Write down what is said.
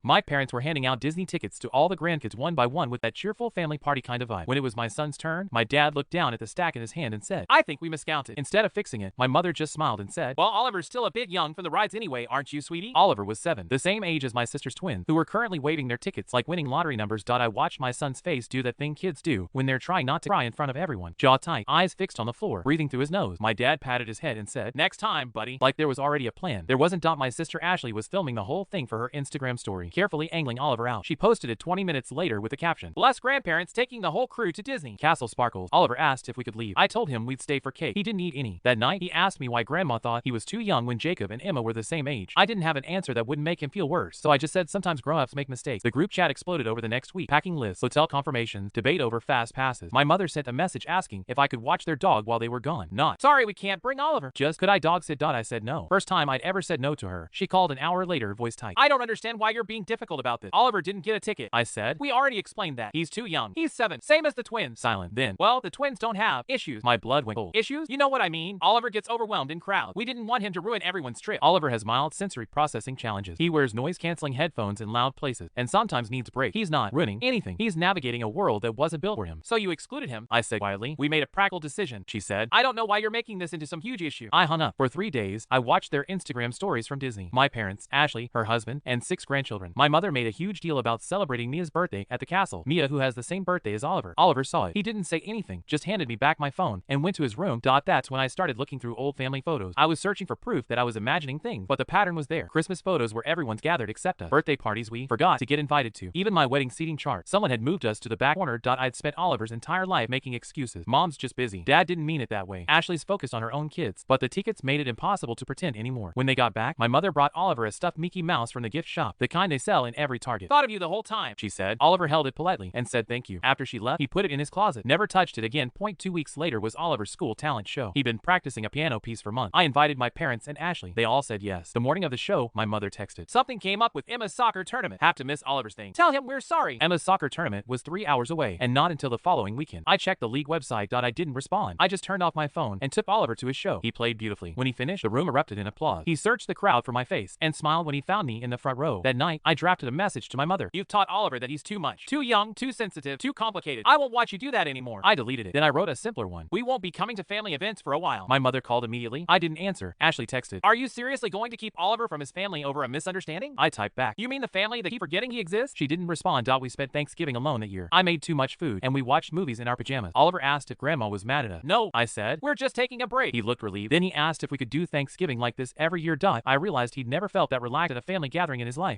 My parents were handing out Disney tickets to all the grandkids one by one with that cheerful family party kind of vibe. When it was my son's turn, my dad looked down at the stack in his hand and said, "I think we miscounted." Instead of fixing it, my mother just smiled and said, "Well, Oliver's still a bit young for the rides anyway, aren't you, sweetie?" Oliver was 7, the same age as my sister's twins, who were currently waving their tickets like winning lottery numbers. I watched my son's face do that thing kids do when they're trying not to cry in front of everyone. Jaw tight, eyes fixed on the floor, breathing through his nose. My dad patted his head and said, "Next time, buddy." Like there was already a plan. There wasn't. My sister Ashley was filming the whole thing for her Instagram story, carefully angling Oliver out. She posted it 20 minutes later with the caption, "Bless grandparents taking the whole crew to Disney." Castle sparkles. Oliver asked if we could leave. I told him we'd stay for cake. He didn't eat any. That night, he asked me why grandma thought he was too young when Jacob and Emma were the same age. I didn't have an answer that wouldn't make him feel worse, so I just said sometimes grown-ups make mistakes. The group chat exploded over the next week. Packing lists, hotel confirmations, debate over fast passes. My mother sent a message asking if I could watch their dog while they were gone. Not, "Sorry, we can't bring Oliver." Just, "Could I dog sit?" I said no. First time I'd ever said no to her. She called an hour later, voice tight. "I don't understand why you're being difficult about this. Oliver didn't get a ticket." I said, "We already explained that. He's too young. He's 7, same as the twins." Silent. Then, "Well, the twins don't have issues." My blood went cold. "Issues? You know what I mean. Oliver gets overwhelmed in crowds. We didn't want him to ruin everyone's trip." Oliver has mild sensory processing challenges. He wears noise-canceling headphones in loud places and sometimes needs breaks. He's not ruining anything. He's navigating a world that wasn't built for him. "So you excluded him?" I said quietly. "We made a practical decision," she said. "I don't know why you're making this into some huge issue." I hung up. For 3 days, I watched their Instagram stories from Disney. My parents, Ashley, her husband, and 6 grandchildren. My mother made a huge deal about celebrating Mia's birthday at the castle. Mia, who has the same birthday as Oliver. Oliver saw it. He didn't say anything, just handed me back my phone and went to his room. That's when I started looking through old family photos. I was searching for proof that I was imagining things, but the pattern was there. Christmas photos where everyone's gathered except us. Birthday parties we forgot to get invited to. Even my wedding seating chart. Someone had moved us to the back corner. I'd spent Oliver's entire life making excuses. Mom's just busy. Dad didn't mean it that way. Ashley's focused on her own kids, but the tickets made it impossible to pretend anymore. When they got back, my mother brought Oliver a stuffed Mickey Mouse from the gift shop, the kind they sell in every Target. "Thought of you the whole time," she said. Oliver held it politely and said thank you. After she left, he put it in his closet. Never touched it again. 2 weeks later was Oliver's school talent show. He'd been practicing a piano piece for months. I invited my parents and Ashley. They all said yes. The morning of the show, my mother texted, "Something came up with Emma's soccer tournament. Have to miss Oliver's thing. Tell him we're sorry." Emma's soccer tournament was 3 hours away, and not until the following weekend. I checked the league website. I didn't respond. I just turned off my phone and took Oliver to his show. He played beautifully. When he finished, the room erupted in applause. He searched the crowd for my face and smiled when he found me in the front row. That night, I drafted a message to my mother. "You've taught Oliver that he's too much. Too young, too sensitive, too complicated. I won't watch you do that anymore." I deleted it. Then I wrote a simpler one. "We won't be coming to family events for a while." My mother called immediately. I didn't answer. Ashley texted, "Are you seriously going to keep Oliver from his family over a misunderstanding?" I typed back, "You mean the family that keep forgetting he exists?" She didn't respond. We spent Thanksgiving alone that year. I made too much food, and we watched movies in our pajamas. Oliver asked if Grandma was mad at us. "No," I said. "We're just taking a break." He looked relieved. Then he asked if we could do Thanksgiving like this every year. I realized he'd never felt that relaxed at a family gathering in his life.